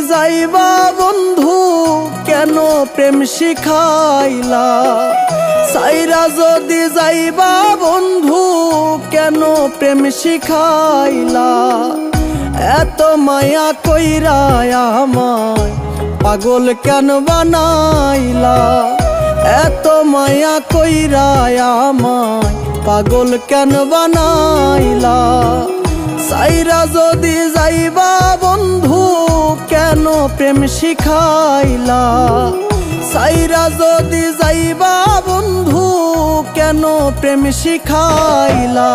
যাইবা বন্ধু কেন প্রেম শিখাইলা, সাইরা যদি যাইবা বন্ধু কেন প্রেম শিখাইলা। এত মায়া কইরা আমায় পাগল কেন বানাইলা, এত মায়া কইরা আমায় পাগল কেন বানাইলা। সাইরা যদি যাইবা বন্ধু কেন প্রেম শিখাইলা, সাইরা যদি যাইবা বন্ধু কেন প্রেম শিখাইলা।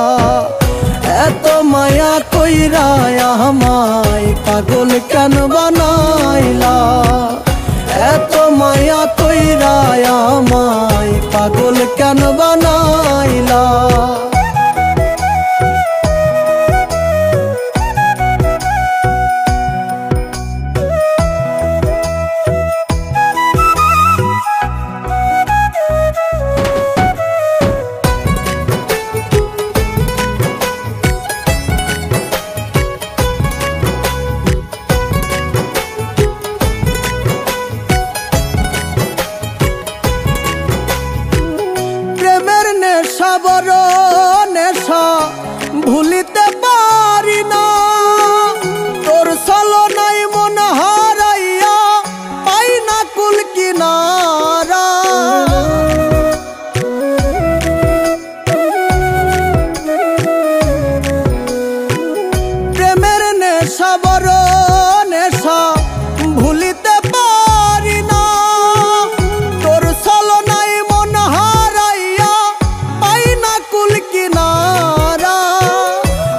এত মায়া কইরা আমায় পাগল কেন বানাইলা, এত মায়া কইরা আমায় পাগল কেন বানাইলা। নেশা বড় নেশা ভুলিতে পারি না, তোর ছলনায় মন হারাইয়া পাই না কুল কিনারা। প্রেমের নেশা বড় নেশা ভুলিতে পারি না, তোর ছলনায় মন হারাইয়া পাই না কুল কিনারা।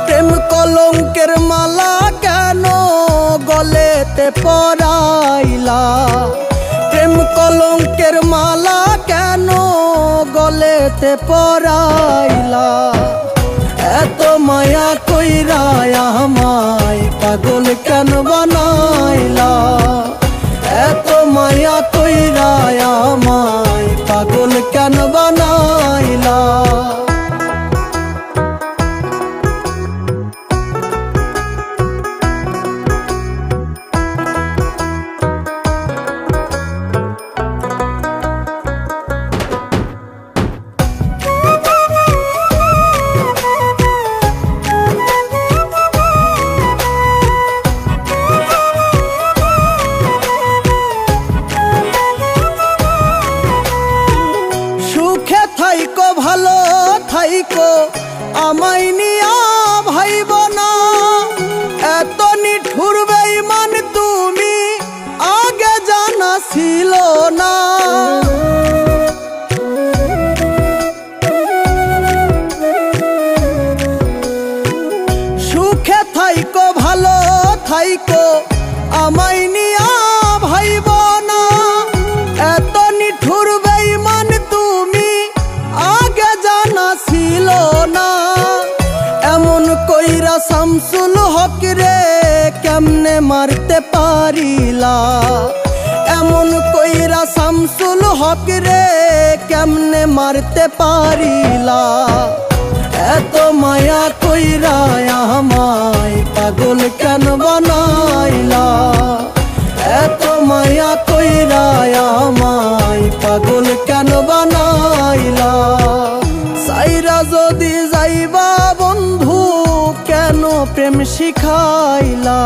প্রেম কলঙ্কের মালা কেন গলেতে পরাইলা, প্রেম কলঙ্কের মালা কেন গলেতে পরাইলা। এত মায়া কইরা আমায় পাগল কেন বানাইলা, এত মায়া কইরা আমায় পাগল কেন বানাইলা। সুখে থাইকো ভালো থাইকো আমায় নিয়া ভাইব না, এত নিঠুর বেঈমান তুমি আগে জানা ছিল না। সুখে থাইকো ভালো থাইকো আমায় নিয়া ভাইব না, এত নিঠুর বেঈমান তুমি আগে জানা ছিল না। এমন কইরা শামসুল হক রে কেমনে মারতে পারিলা, এমন কইরা শামসুল হক রে কেমনে মারতে পারিলা। এত মায়া কইরা আমায় পাগল কেন বানাইলা, এত মায়া কইরা আমায় পাগল কেন বানাইলা। সাইরা যদি যাইবা বন্ধু কেন প্রেম শিখাইলা,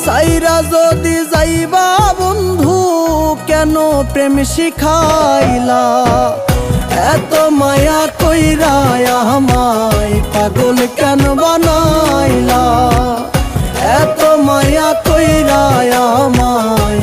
সাইরা যদি যাইবা বন্ধু কেন প্রেম শিখাইলা। এত মায়া কইরা আমায় পাগল কেন বানাইলা, এত মায়া কইরা আমায়